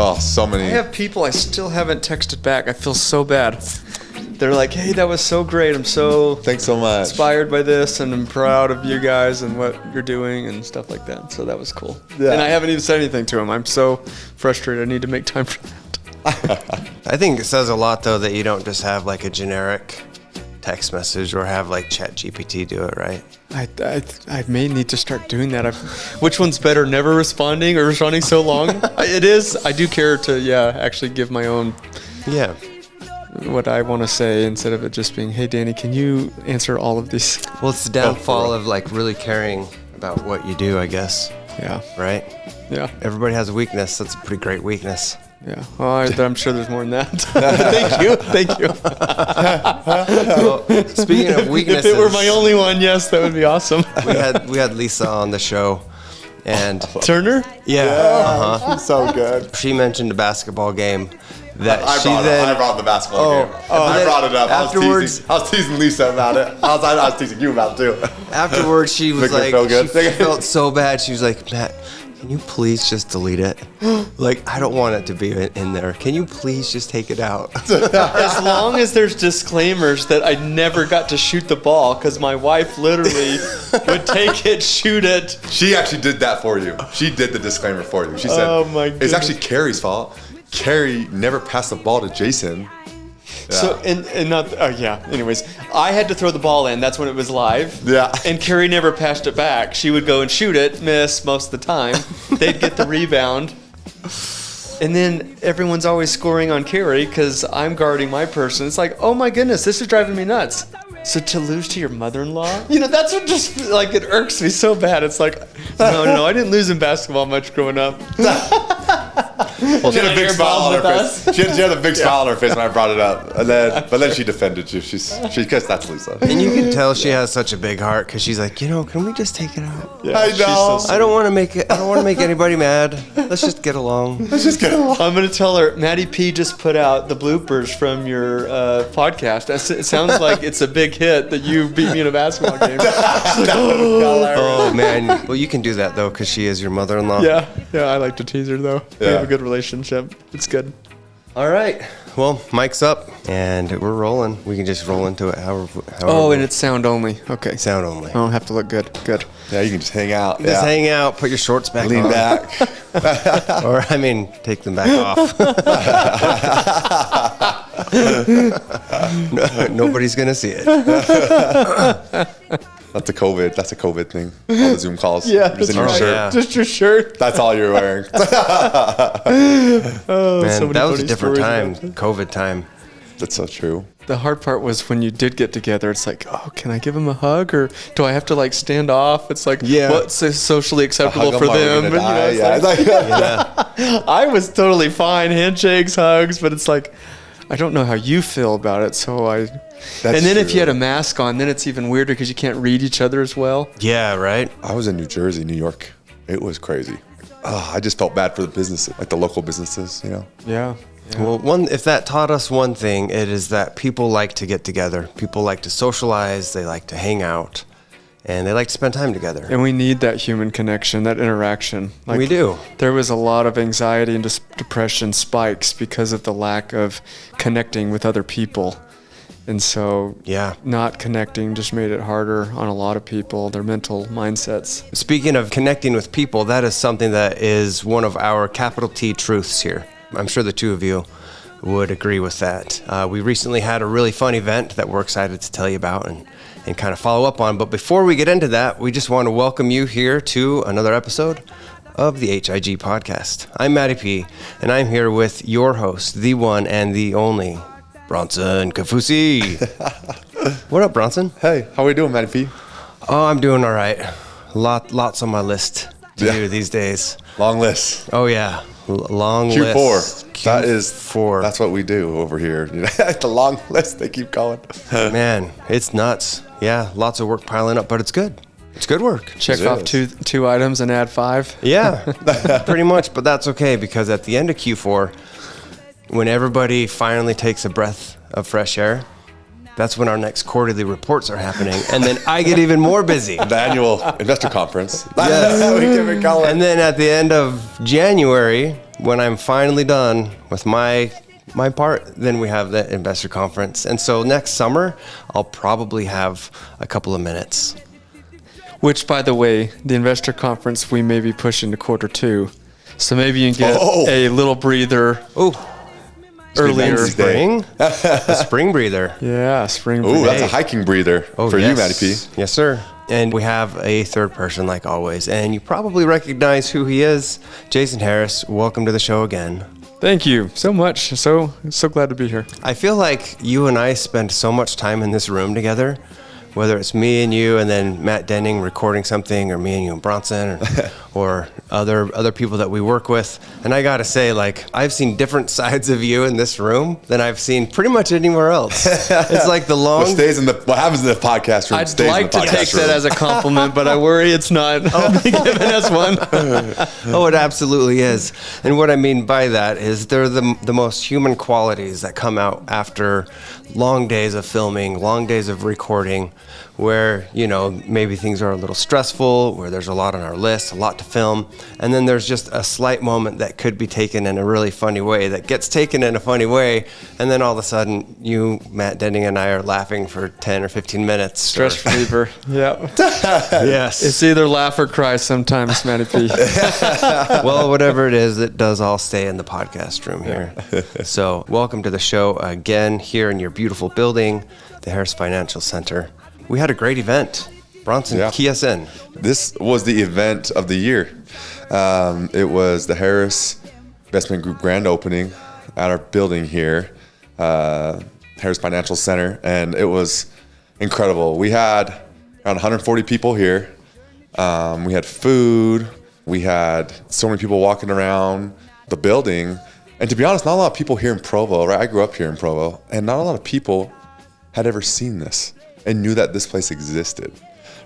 Oh, so many. I have people I still haven't texted back. I feel so bad. They're like, hey, that was so great. I'm so Thanks so much. Inspired by this, and I'm proud of you guys and what you're doing and stuff like that. So that was cool. Yeah. And I haven't even said anything to them. I'm so frustrated. I need to make time for that. I think it says a lot, though, that you don't just have like a generic text message or have like ChatGPT do it, right? I may need to start doing that. Which one's better, never responding or responding so long? It is. I do care to, actually give my own what I want to say instead of it just being, hey, Danny, can you answer all of these? Well, it's the downfall of like really caring about what you do, I guess. Yeah. Right? Yeah. Everybody has a weakness. That's a pretty great weakness. Yeah. Well, I'm sure there's more than that. Thank you. Well, speaking of weaknesses, if it were my only one, yes, that would be awesome. we had Lisa on the show, and Turner. Yeah. She's so good. She mentioned a basketball game that I brought the basketball game. I brought it up. Afterwards, I was teasing Lisa about it. I was teasing you about it too. Afterwards, she was like, she felt so bad. She was like, Matt, can you please just delete it? Like, I don't want it to be in there. Can you please just take it out? As long as there's disclaimers that I never got to shoot the ball because my wife literally would take it, shoot it. She actually did that for you. She did the disclaimer for you. She said, oh my goodness. It's actually Carrie's fault. Carrie never passed the ball to Jason. Yeah. So, and not, anyways, I had to throw the ball in. That's when it was live. Yeah. And Carrie never passed it back. She would go and shoot it, miss most of the time. They'd get the rebound. And then everyone's always scoring on Carrie because I'm guarding my person. It's like, oh my goodness, this is driving me nuts. So to lose to your mother-in-law? That's what just, like, it irks me so bad. It's like, no, I didn't lose in basketball much growing up. Well, she had a big smile on her face. She had a big smile on her face when I brought it up, but then she defended you. Because that's Lisa. And you can tell she has such a big heart because she's like, can we just take it out? Yeah, I know. I don't want to make it. I don't want to make anybody mad. Let's just get along. I'm gonna tell her. MattyP just put out the bloopers from your podcast. It sounds like it's a big hit that you beat me in a basketball game. Oh man. Well, you can do that though because she is your mother-in-law. Yeah. I like to tease her though. We have a good relationship. It's good. All right. Well, mic's up and we're rolling. We can just roll into it. However and it's sound only. Okay. Sound only. I don't have to look good. Good. Yeah, you can just hang out. Just hang out. Put your shorts back Lean on. back. Or take them back off. Nobody's gonna see it. That's a COVID thing. All the Zoom calls. Yeah, just in your shirt. Yeah. Just your shirt. That's all you're wearing. Man, so that was a different time. about COVID time. That's so true. The hard part was when you did get together. It's like, oh, can I give him a hug or do I have to like stand off? It's like, what's socially acceptable for them? I was totally fine, handshakes, hugs, but it's like, I don't know how you feel about it, so and then if you had a mask on, then it's even weirder because you can't read each other as well. Yeah, right. I was in New Jersey, New York. It was crazy. I just felt bad for the businesses, like the local businesses, Yeah. Well, if that taught us one thing, it is that people like to get together. People like to socialize. They like to hang out. And they like to spend time together. And we need that human connection, that interaction. We do. There was a lot of anxiety and depression spikes because of the lack of connecting with other people. And so not connecting just made it harder on a lot of people, their mental mindsets. Speaking of connecting with people, that is something that is one of our capital T truths here. I'm sure the two of you would agree with that. We recently had a really fun event that we're excited to tell you about and kind of follow up on. But before we get into that, we just want to welcome you here to another episode of the HIG Podcast. I'm MattyP, and I'm here with your host, the one and the only Bronson Kaufusi. What up, Bronson? Hey, how are we doing, MattyP? Oh, I'm doing all right. Lots on my list to do these days. Long list. Oh, yeah. Long list. Q4. That's what we do over here. The long list, they keep going. Man, it's nuts. Yeah, lots of work piling up, but it's good. It's good work. Check off two items and add 5. Yeah, pretty much, but that's okay because at the end of Q4, when everybody finally takes a breath of fresh air, that's when our next quarterly reports are happening, and then I get even more busy. The annual investor conference. Yes. We give it color. And then at the end of January, when I'm finally done with my part, then we have the investor conference. And so next summer, I'll probably have a couple of minutes. Which, by the way, the investor conference, we may be pushing to Q2. So maybe you can get a little breather earlier. Spring? A spring breather. Yeah, spring breather. Ooh, that's a hiking breather for you, MattyP. Yes, sir. And we have a third person like always. And you probably recognize who he is. Jason Harris, welcome to the show again. Thank you so much. So glad to be here. I feel like you and I spend so much time in this room together, whether it's me and you and then Matt Denning recording something, or me and you and Bronson, or other people that we work with. And I gotta say, like, I've seen different sides of you in this room than I've seen pretty much anywhere else. It's like the long... What happens in the podcast room I'd stays like in the podcast to take room. that as a compliment, but I worry it's not giving us one. Oh, it absolutely is. And what I mean by that is they're the most human qualities that come out after long days of filming, long days of recording, where, you know, maybe things are a little stressful, where there's a lot on our list, a lot to film, and then there's just a slight moment that could be taken in a really funny way, that gets taken in a funny way, and then all of a sudden, you, Matt Denning, and I are laughing for 10 or 15 minutes. Stress reliever. Yep. Yes. It's either laugh or cry sometimes, MattyP. Well, whatever it is, it does all stay in the podcast room here. So welcome to the show again here in your beautiful building, the Harris Financial Center. We had a great event. Bronson, key us in. This was the event of the year. It was the Harris Investment Group grand opening at our building here, Harris Financial Center, and it was incredible. We had around 140 people here. We had food. We had so many people walking around the building. And to be honest, not a lot of people here in Provo, right? I grew up here in Provo, and not a lot of people had ever seen this and knew that this place existed,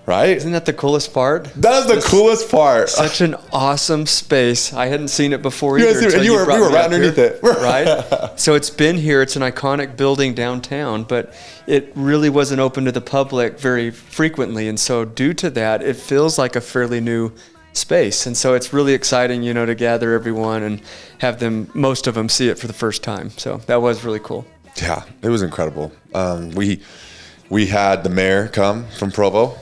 right? Isn't that the coolest part? That is the coolest part. Such an awesome space. I hadn't seen it before either. And we were right underneath it. Right? So it's been here. It's an iconic building downtown, but it really wasn't open to the public very frequently. And so due to that, it feels like a fairly new space. And so it's really exciting, you know, to gather everyone and have them, most of them, see it for the first time. So that was really cool. Yeah, it was incredible. We had the mayor come from Provo.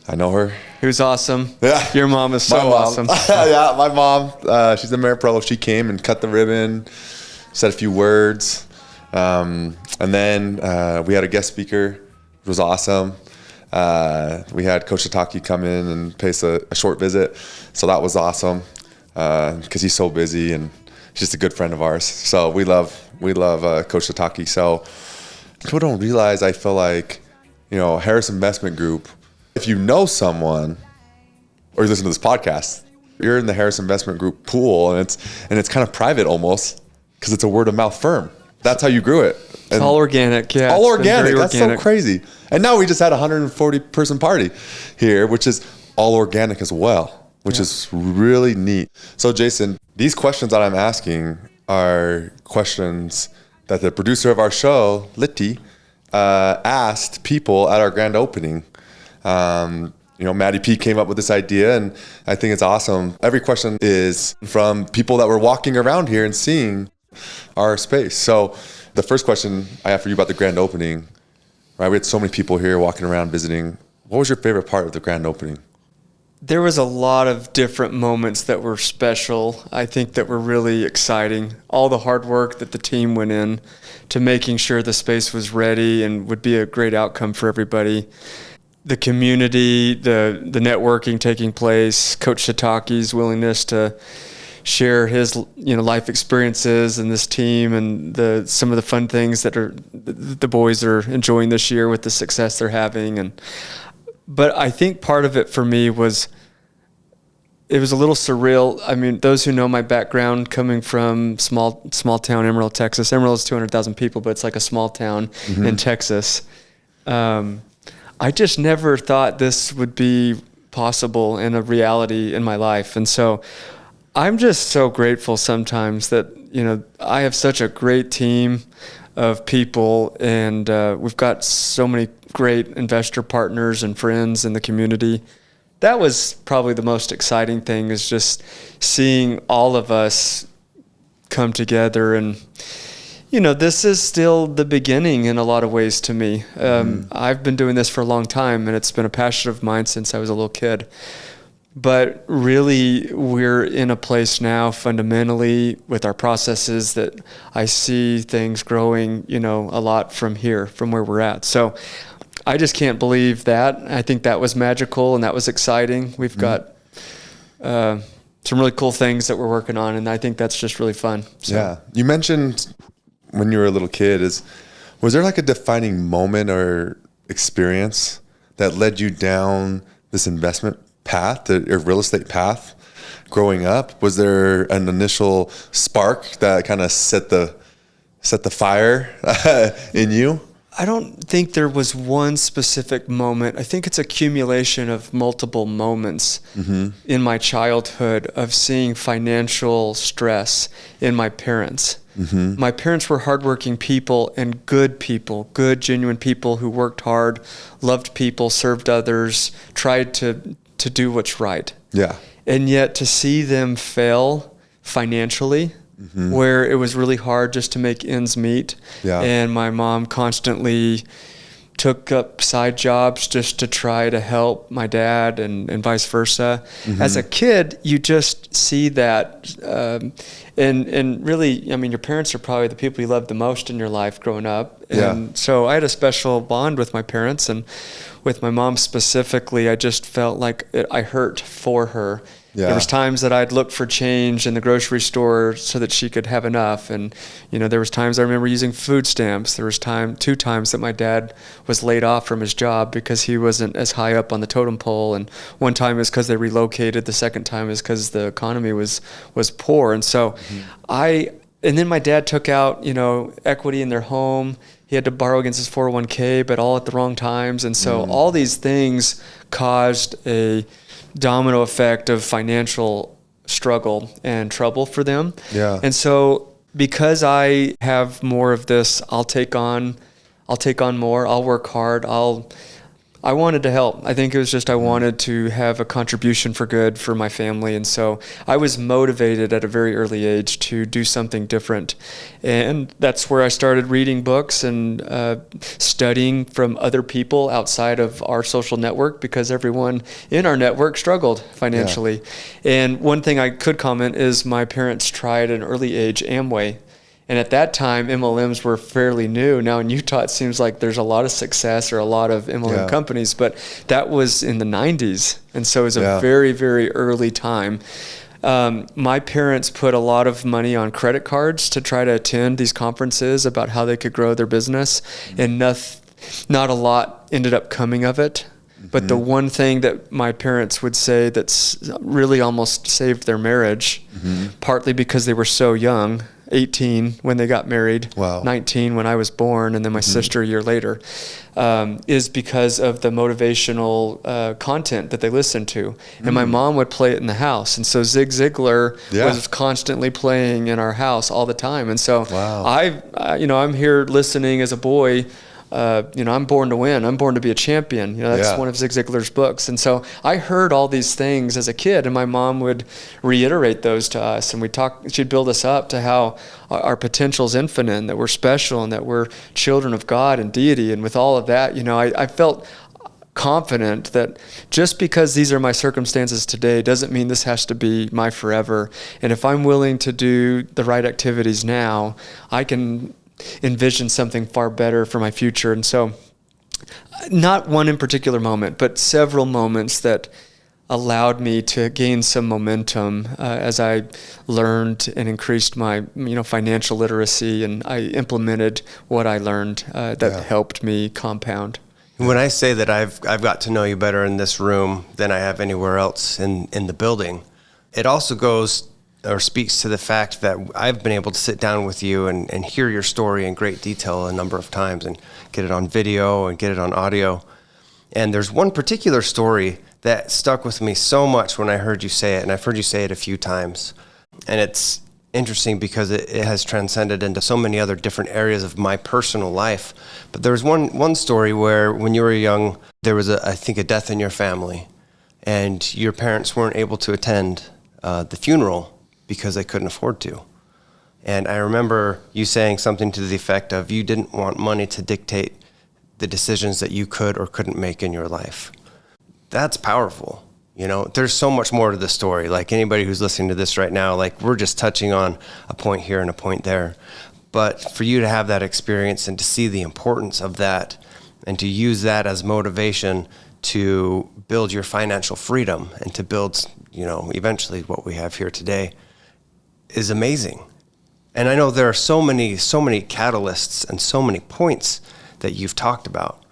I know her. Who's awesome. Yeah. Your mom is so awesome. Yeah, my mom, she's the mayor of Provo. She came and cut the ribbon, said a few words. And then we had a guest speaker. It was awesome. We had Coach Sataki come in and pay us a short visit. So that was awesome because he's so busy and he's just a good friend of ours. So we love Coach Sataki. So people don't realize, I feel like, you know, Harris Investment Group, if you know someone or you listen to this podcast, you're in the Harris Investment Group pool, and it's kind of private almost because it's a word of mouth firm. That's how you grew it. And it's all organic, yeah. All organic. That's organic. So crazy. And now we just had a 140-person party here, which is all organic as well, which is really neat. So, Jason, these questions that I'm asking are questions that the producer of our show, Litty, asked people at our grand opening. You know, MattyP came up with this idea, and I think it's awesome. Every question is from people that were walking around here and seeing our space. So the first question I have for you about the grand opening, right? We had so many people here walking around visiting. What was your favorite part of the grand opening? There was a lot of different moments that were special, I think, that were really exciting. All the hard work that the team went in to making sure the space was ready and would be a great outcome for everybody. The community, the networking taking place, Coach Sataki's willingness to share his, you know, life experiences and this team and some of the fun things that the boys are enjoying this year with the success they're having. But I think part of it for me was, it was a little surreal. I mean, those who know my background coming from small town Amarillo, Texas. Amarillo is 200,000 people, but it's like a small town in Texas. I just never thought this would be possible and a reality in my life. And so I'm just so grateful sometimes that, you know, I have such a great team of people, and we've got so many great investor partners and friends in the community that was probably the most exciting thing, is just seeing all of us come together. And, this is still the beginning in a lot of ways to me. I've been doing this for a long time, and it's been a passion of mine since I was a little kid. But really, we're in a place now fundamentally with our processes that I see things growing, a lot from here, from where we're at. So I just can't believe that. I think that was magical and that was exciting. We've got some really cool things that we're working on, and I think that's just really fun. So. Yeah. You mentioned when you were a little kid, was there like a defining moment or experience that led you down this investment path, or real estate path growing up? Was there an initial spark that kind of set the fire in you? I don't think there was one specific moment. I think it's accumulation of multiple moments in my childhood of seeing financial stress in my parents. My parents were hardworking people and good people, good, genuine people who worked hard, loved people, served others, tried to do what's right. Yeah. And yet to see them fail financially, where it was really hard just to make ends meet. Yeah. And my mom constantly took up side jobs just to try to help my dad and vice versa. As a kid, you just see that. And really, your parents are probably the people you love the most in your life growing up. And so I had a special bond with my parents, and with my mom specifically, I just felt like I hurt for her. Yeah. There was times that I'd look for change in the grocery store so that she could have enough. And, there was times I remember using food stamps. There was 2 times that my dad was laid off from his job because he wasn't as high up on the totem pole. And one time is because they relocated. The second time is because the economy was poor. And so and then my dad took out, equity in their home. He had to borrow against his 401k, but all at the wrong times. And so all these things caused a domino effect of financial struggle and trouble for them. Yeah. And so because I have more of this, I'll take on more, I'll work hard, I wanted to help. I think it was just I wanted to have a contribution for good for my family. And so I was motivated at a very early age to do something different. And that's where I started reading books and studying from other people outside of our social network, because everyone in our network struggled financially. Yeah. And one thing I could comment is my parents tried at an early age Amway. And at that time, MLMs were fairly new. Now in Utah, it seems like there's a lot of success or a lot of MLM companies, but that was in the 90s. And so it was a very, very early time. My parents put a lot of money on credit cards to try to attend these conferences about how they could grow their business. And not a lot ended up coming of it. But the one thing that my parents would say that's really almost saved their marriage, partly because they were so young, 18 when they got married, 19 when I was born, and then my sister a year later, is because of the motivational content that they listened to. And my mom would play it in the house. And so Zig Ziglar was constantly playing in our house all the time. And so I'm here listening as a boy. I'm born to win. I'm born to be a champion. That's one of Zig Ziglar's books. And so I heard all these things as a kid, and my mom would reiterate those to us. And she'd build us up to how our potential is infinite, and that we're special, and that we're children of God and deity. And with all of that, I felt confident that just because these are my circumstances today doesn't mean this has to be my forever. And if I'm willing to do the right activities now, I can envision something far better for my future. And so not one in particular moment, but several moments that allowed me to gain some momentum as I learned and increased my financial literacy, and I implemented what I learned that helped me compound. When I say that I've got to know you better in this room than I have anywhere else in the building, it also goes or speaks to the fact that I've been able to sit down with you and hear your story in great detail a number of times, and get it on video and get it on audio. And there's one particular story that stuck with me so much when I heard you say it, and I've heard you say it a few times. And it's interesting because it has transcended into so many other different areas of my personal life. But there was one story where when you were young, there was I think a death in your family. and your parents weren't able to attend the funeral because they couldn't afford to. And I remember you saying something to the effect of you didn't want money to dictate the decisions that you could or couldn't make in your life. That's powerful. You know, there's so much more to the story. Like anybody who's listening to this right now, like we're just touching on a point here and a point there. But for you to have that experience and to see the importance of that and to use that as motivation to build your financial freedom and to build, you know, eventually what we have here today is amazing. And I know there are so many catalysts and so many points that you've talked about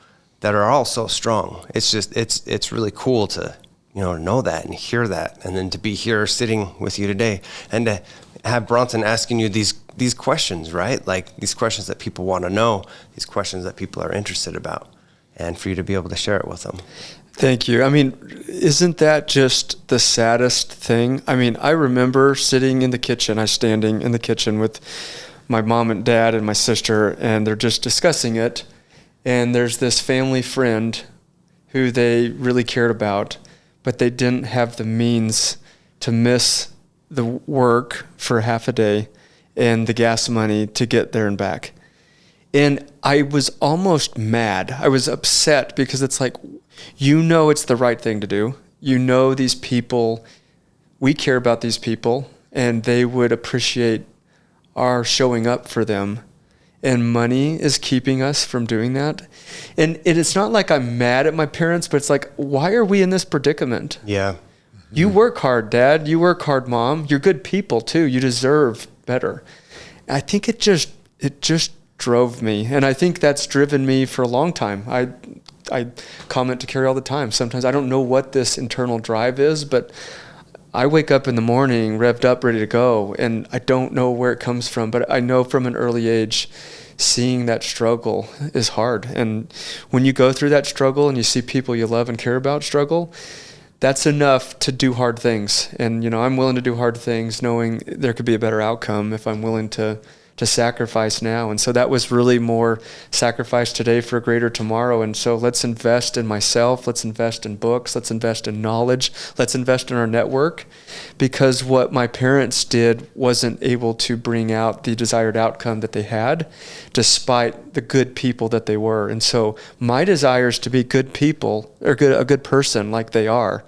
that are all so strong. It's just, it's really cool to, you know that and hear that, and then to be here sitting with you today and to have Bronson asking you these questions, right? Like these questions that people want to know, these questions that people are interested about, and for you to be able to share it with them. Thank you. I mean, isn't that just the saddest thing? I mean, I remember sitting in the kitchen, standing in the kitchen with my mom and dad and my sister, and they're just discussing it. And there's this family friend who they really cared about, but they didn't have the means to miss the work for half a day and the gas money to get there and back. And I was almost mad. I was upset because it's like, you know it's the right thing to do. You know these people, we care about these people, and they would appreciate our showing up for them. And money is keeping us from doing that. And it's not like I'm mad at my parents, but it's like, why are we in this predicament? Yeah. You work hard, Dad. You work hard, Mom. You're good people, too. You deserve better. I think it just drove me. And I think that's driven me for a long time. I comment to Carrie all the time. Sometimes I don't know what this internal drive is, but I wake up in the morning revved up, ready to go, and I don't know where it comes from, but I know from an early age, seeing that struggle is hard. And when you go through that struggle and you see people you love and care about struggle, that's enough to do hard things. And, you know, I'm willing to do hard things knowing there could be a better outcome if I'm willing to sacrifice now. And so that was really more sacrifice today for a greater tomorrow. And so let's invest in myself. Let's invest in books. Let's invest in knowledge. Let's invest in our network, because what my parents did wasn't able to bring out the desired outcome that they had, despite the good people that they were. And so my desire is to be good people, or a good person like they are,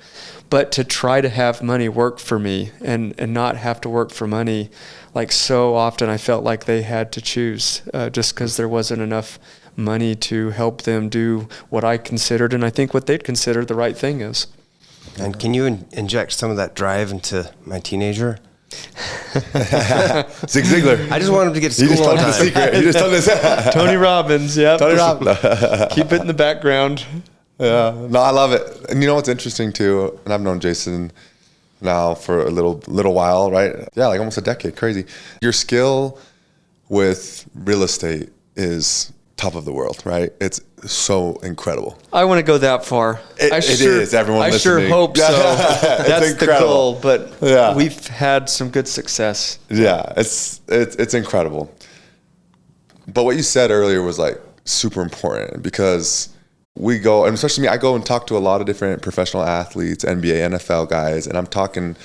but to try to have money work for me and not have to work for money. Like so often I felt like they had to choose just because there wasn't enough money to help them do what I considered, and I think what they'd consider the right thing is. And can you inject some of that drive into my teenager? Zig Ziglar. I just want him to get to school on time. He just told us. Tony Robbins, yeah. Tony Robbins. Keep it in the background. Yeah, no, I love it. And you know what's interesting too, and I've known Jason now for a little while, right? Yeah, like almost a decade. Crazy. Your skill with real estate is top of the world, right? It's so incredible. I want to go that far. It is. Everyone listening. I sure hope so. That's the goal, but yeah, we've had some good success. Yeah, it's incredible. But what you said earlier was like super important, because we go, and especially me, I go and talk to a lot of different professional athletes, NBA, NFL guys, and I'm talking,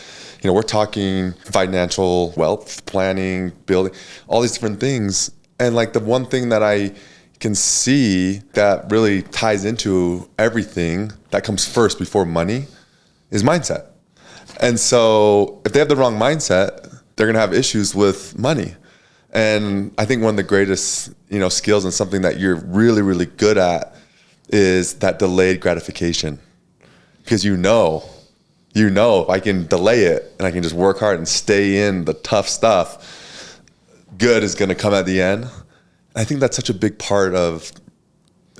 you know, we're talking financial wealth planning, building, all these different things. And like the one thing that I can see that really ties into everything that comes first before money is mindset. And so if they have the wrong mindset, they're going to have issues with money. And I think one of the greatest, you know, skills and something that you're really, really good at is that delayed gratification. Because you know if I can delay it and I can just work hard and stay in the tough stuff, good is going to come at the end. And I think that's such a big part of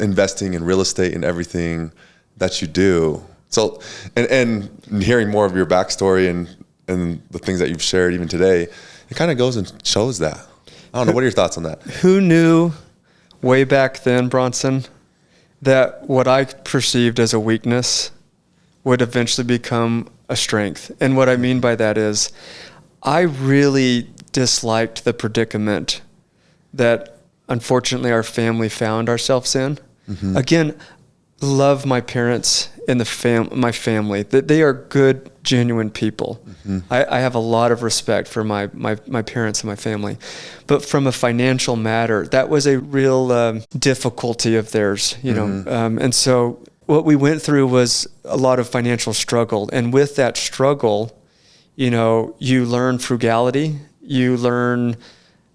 investing in real estate and everything that you do. So, and hearing more of your backstory and the things that you've shared even today, it kind of goes and shows that. I don't know. What are your thoughts on that? Who knew way back then, Bronson, that what I perceived as a weakness would eventually become a strength? And what I mean by that is I really disliked the predicament that unfortunately our family found ourselves in. Mm-hmm. Again, love my parents and my family. That they are good, genuine people. I have a lot of respect for my parents and my family. But from a financial matter, that was a real difficulty of theirs, you know. And so what we went through was a lot of financial struggle. And with that struggle, you know, you learn frugality, you learn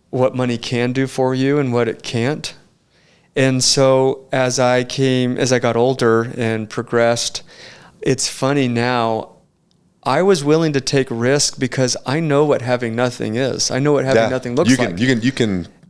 what money can do for you and what it can't. And so as I got older and progressed, it's funny now, I was willing to take risk because I know what having nothing is. I know what having nothing looks like. You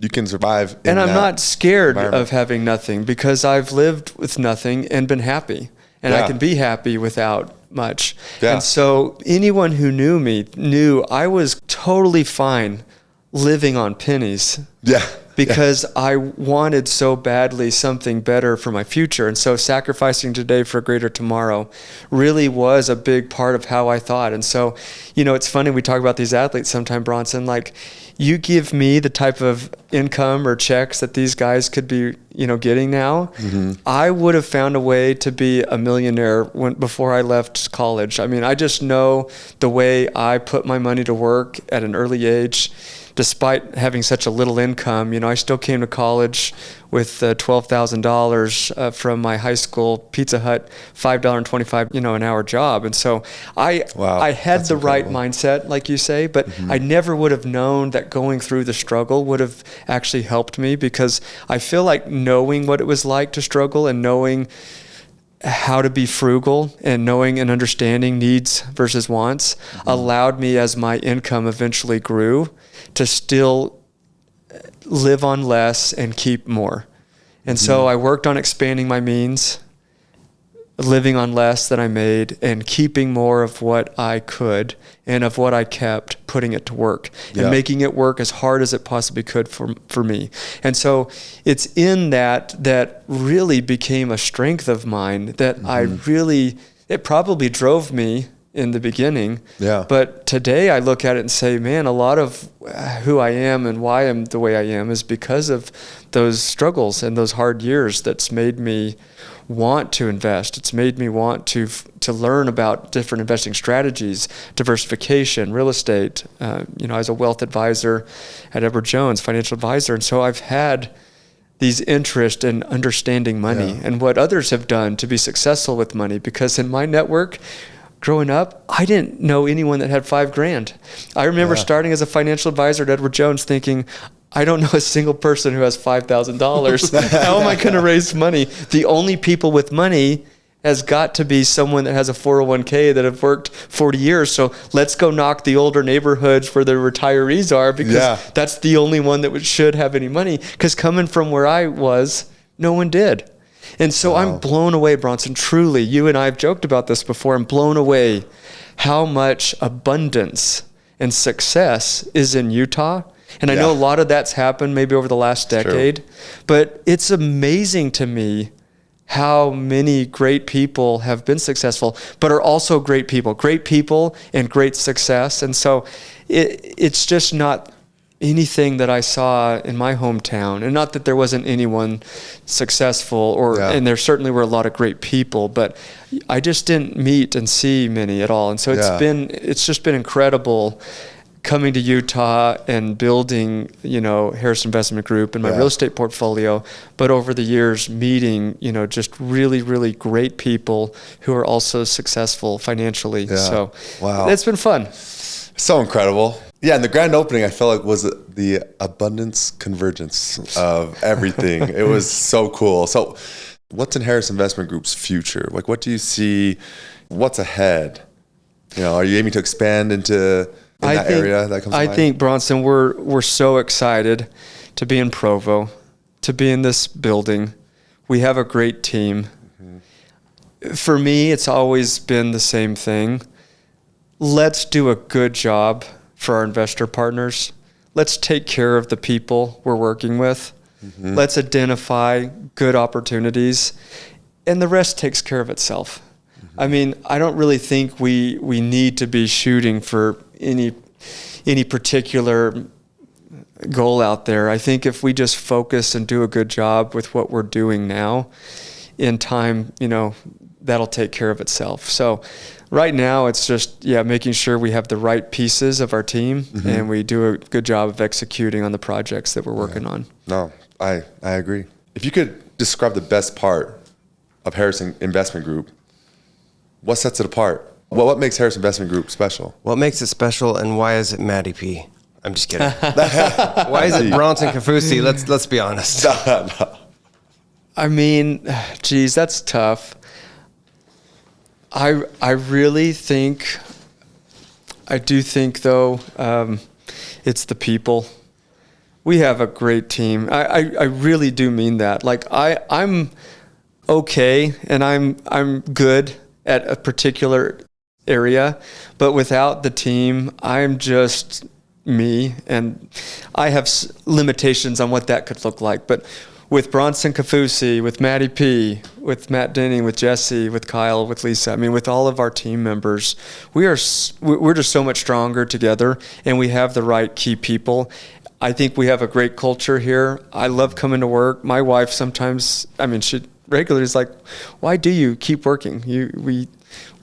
can survive. And I'm not scared of having nothing because I've lived with nothing and been happy. And I can be happy without much. Yeah. And so anyone who knew me knew I was totally fine living on pennies. Yeah. Because I wanted so badly something better for my future. And so sacrificing today for a greater tomorrow really was a big part of how I thought. And so, you know, it's funny, we talk about these athletes sometime, Bronson, like you give me the type of income or checks that these guys could be, you know, getting now, I would have found a way to be a millionaire before I left college. I mean, I just know the way I put my money to work at an early age. Despite having such a little income, you know, I still came to college with $12,000 from my high school Pizza Hut $5.25, an hour job. And so I had the right mindset, like you say, but I never would have known that going through the struggle would have actually helped me, because I feel like knowing what it was like to struggle and knowing how to be frugal and knowing and understanding needs versus wants allowed me, as my income eventually grew, to still live on less and keep more. And so I worked on expanding my means, living on less than I made, and keeping more of what I could, and of what I kept, putting it to work and making it work as hard as it possibly could for me. And so it's in that really became a strength of mine that it probably drove me in the beginning. Yeah. But today I look at it and say, man, a lot of who I am and why I'm the way I am is because of those struggles and those hard years that's made me want to invest. It's made me want to learn about different investing strategies, diversification, real estate. I was a wealth advisor at Edward Jones, financial advisor. And so I've had these interests in understanding money and what others have done to be successful with money, because in my network, growing up, I didn't know anyone that had $5,000. I remember starting as a financial advisor at Edward Jones thinking, I don't know a single person who has $5,000. How am I going to raise money? The only people with money has got to be someone that has a 401k that have worked 40 years. So let's go knock the older neighborhoods where the retirees are, because that's the only one that should have any money. Because coming from where I was, no one did. And so I'm blown away, Bronson, truly. You and I have joked about this before. I'm blown away how much abundance and success is in Utah. And I know a lot of that's happened maybe over the last decade, but it's amazing to me how many great people have been successful, but are also great people and great success. And so it's just not anything that I saw in my hometown, and not that there wasn't anyone successful, and there certainly were a lot of great people, but I just didn't meet and see many at all. And so it's just been incredible coming to Utah and building, Harris Investment Group and my real estate portfolio, but over the years meeting, just really, really great people who are also successful financially. So it's been fun. So incredible. Yeah, and the grand opening, I felt like, was the abundance convergence of everything. It was so cool. So what's in Harris Investment Group's future? Like, what do you see? What's ahead? Are you aiming to expand into that area that comes to mind? I think, Bronson, we're so excited to be in Provo, to be in this building. We have a great team. For me, it's always been the same thing. Let's do a good job for our investor partners. Let's take care of the people we're working with. Let's identify good opportunities, and the rest takes care of itself. I mean, I don't really think we need to be shooting for any particular goal out there. I think if we just focus and do a good job with what we're doing now, in time, that'll take care of itself. So right now it's just, making sure we have the right pieces of our team and we do a good job of executing on the projects that we're working on. No, I agree. If you could describe the best part of Harris Investment Group, what sets it apart? What makes Harris Investment Group special? What makes it special, and why is it MattyP? I'm just kidding. Why is it Bronson Kaufusi? Let's be honest. No. I mean, geez, that's tough. I really think, I do think though, it's the people. We have a great team. I really do mean that. Like I'm okay and I'm good at a particular area, but without the team, I'm just me, and I have limitations on what that could look like. But with Bronson Kaufusi, with MattyP, with Matt Denning, with Jesse, with Kyle, with Lisa, I mean, with all of our team members, we're just so much stronger together, and we have the right key people. I think we have a great culture here. I love coming to work. My wife sometimes, she regularly is like, "Why do you keep working?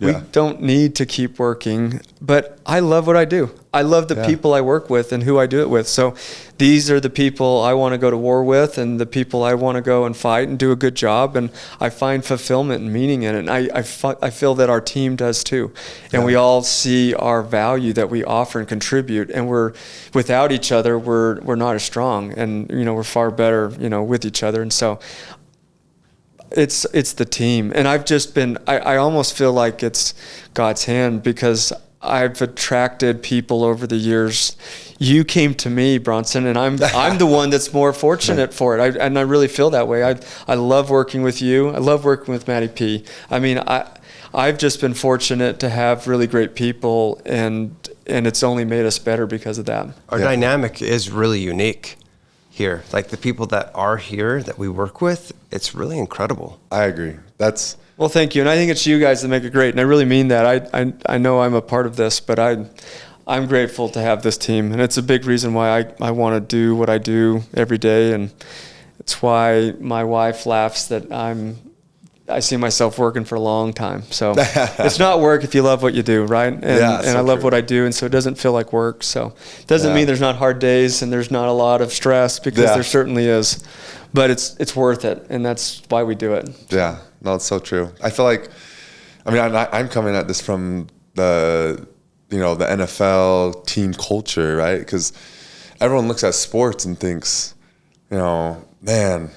We don't need to keep working," but I love what I do. I love the people I work with and who I do it with. So these are the people I want to go to war with, and the people I want to go and fight and do a good job. And I find fulfillment and meaning in it. And I feel that our team does too. And we all see our value that we offer and contribute. And without each other, we're not as strong. And, we're far better, with each other. And so it's the team. And I've just been, I almost feel like it's God's hand, because I've attracted people over the years. You came to me, Bronson, and I'm the one that's more fortunate for it. I really feel that way. I love working with you. I love working with MattyP. I've just been fortunate to have really great people, and it's only made us better because of that. Our dynamic is really unique here. Like the people that are here that we work with, it's really incredible. I agree. Well, thank you. And I think it's you guys that make it great. And I really mean that. I know I'm a part of this, but I'm grateful to have this team. And it's a big reason why I want to do what I do every day. And it's why my wife laughs that I see myself working for a long time. So it's not work if you love what you do, right? And I love what I do, and so it doesn't feel like work. So it doesn't mean there's not hard days and there's not a lot of stress, because there certainly is. But it's worth it, and that's why we do it. Yeah, no, it's so true. I feel like, I'm coming at this from the NFL team culture, right? Because everyone looks at sports and thinks, man,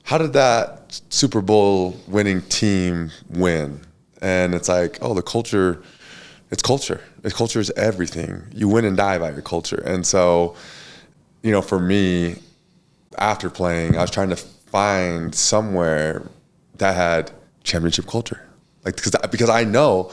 how did that Super Bowl winning team win? And it's like, oh, the culture, it's culture. The culture is everything. You win and die by your culture. And so, for me, after playing, I was trying to find somewhere that had championship culture. Like, because I know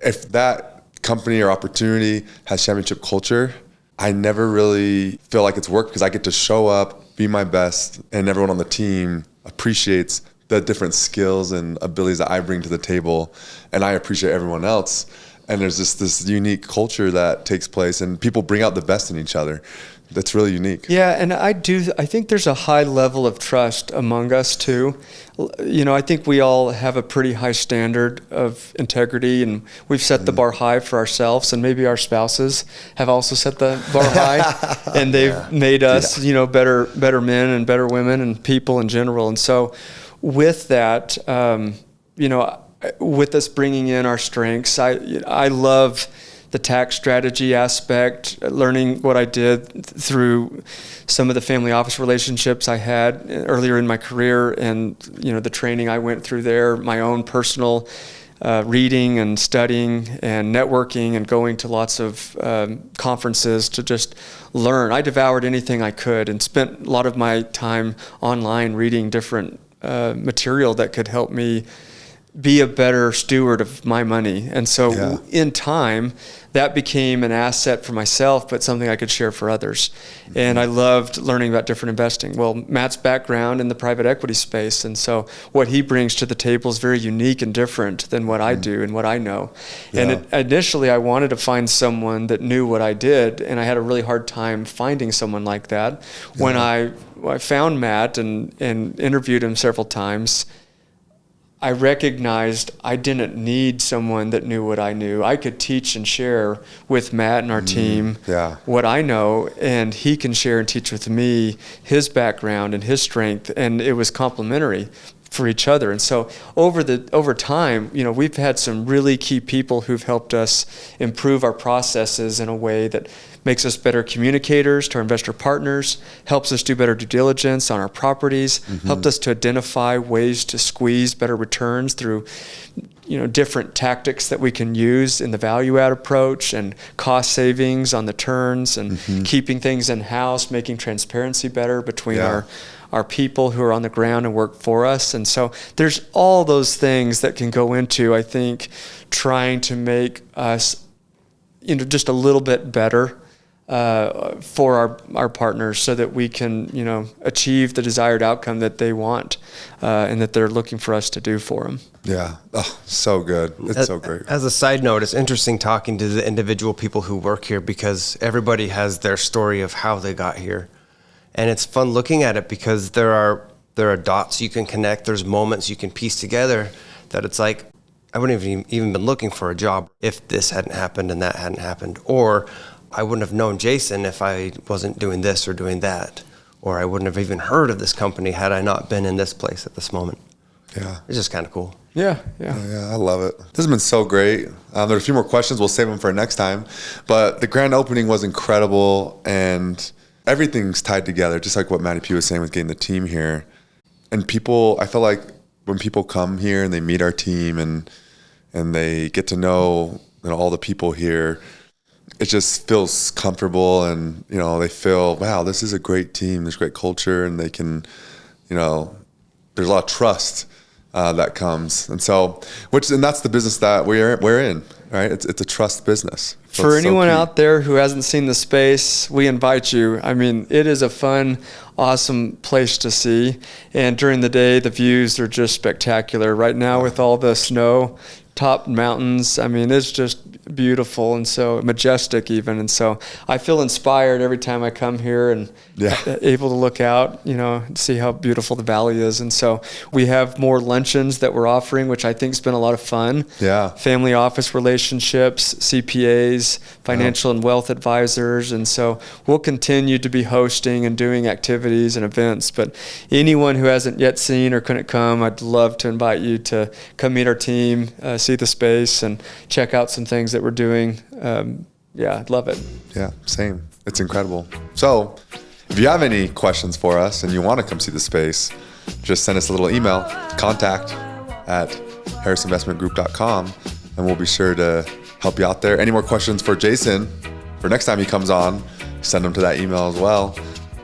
if that company or opportunity has championship culture, I never really feel like it's work, because I get to show up, be my best, and everyone on the team appreciates the different skills and abilities that I bring to the table, and I appreciate everyone else. And there's just this unique culture that takes place, and people bring out the best in each other. That's really unique. Yeah, and I think there's a high level of trust among us too. I think we all have a pretty high standard of integrity, and we've set the bar high for ourselves, and maybe our spouses have also set the bar high, and they've made us, better men and better women and people in general. And so with that, with us bringing in our strengths, I love the tax strategy aspect, learning what I did through some of the family office relationships I had earlier in my career, and the training I went through there, my own personal reading and studying and networking and going to lots of conferences to just learn. I devoured anything I could and spent a lot of my time online reading different material that could help me be a better steward of my money. And so in time, that became an asset for myself, but something I could share for others. And I loved learning about different investing. Well, Matt's background in the private equity space, and so what he brings to the table is very unique and different than what I do and what I know. And initially, I wanted to find someone that knew what I did, and I had a really hard time finding someone like that. When I found Matt and interviewed him several times, I recognized I didn't need someone that knew what I knew. I could teach and share with Matt and our team what I know, and he can share and teach with me his background and his strength, and it was complementary for each other. And so over time, we've had some really key people who've helped us improve our processes in a way that makes us better communicators to our investor partners, helps us do better due diligence on our properties, helped us to identify ways to squeeze better returns through different tactics that we can use in the value add approach, and cost savings on the turns, and keeping things in-house, making transparency better between our people who are on the ground and work for us. And so there's all those things that can go into, I think, trying to make us just a little bit better for our partners, so that we can achieve the desired outcome that they want, and that they're looking for us to do for them. Yeah. Oh, so good. It's so great. As a side note, it's interesting talking to the individual people who work here, because everybody has their story of how they got here. And it's fun looking at it, because there are dots you can connect. There's moments you can piece together that it's like, I wouldn't have even been looking for a job if this hadn't happened and that hadn't happened. Or I wouldn't have known Jason if I wasn't doing this or doing that. Or I wouldn't have even heard of this company had I not been in this place at this moment. Yeah. It's just kind of cool. Yeah. I love it. This has been so great. There are a few more questions. We'll save them for next time. But the grand opening was incredible, and everything's tied together, just like what MattyP was saying with getting the team here. And I feel like when people come here and they meet our team and they get to know all the people here, it just feels comfortable, and they feel, wow, this is a great team. There's great culture, and they can, there's a lot of trust that comes, and that's the business that we're in, right? It's a trust business. So for anyone out there who hasn't seen the space, we invite you. I mean, it is a fun, awesome place to see, and during the day, the views are just spectacular. Right now, with all the snow-topped mountains, I mean, it's just beautiful, and so majestic even. And so I feel inspired every time I come here and able to look out, see how beautiful the valley is. And so we have more luncheons that we're offering, which I think has been a lot of fun. Yeah. Family office relationships, CPAs, financial and wealth advisors. And so we'll continue to be hosting and doing activities and events. But anyone who hasn't yet seen or couldn't come, I'd love to invite you to come meet our team, see the space, and check out some things that we're doing. I'd love it. Yeah, same. It's incredible. So if you have any questions for us and you want to come see the space, just send us a little email, contact@harrisinvestmentgroup.com, and we'll be sure to help you out there. Any more questions for Jason for next time he comes on, send them to that email as well.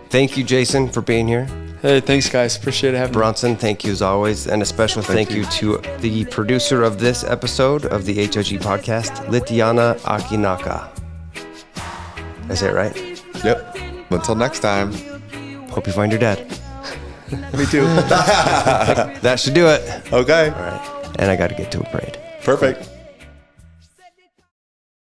Thank you, Jason, for being here. Hey, thanks, guys. Appreciate it having me. Bronson, thank you as always. And a special thank you to the producer of this episode of the HIG Podcast, Lityana Akinaka. Did I say it right? Yep. Until next time. Hope you find your dad. Me too. That should do it. Okay. All right. And I got to get to a parade. Perfect.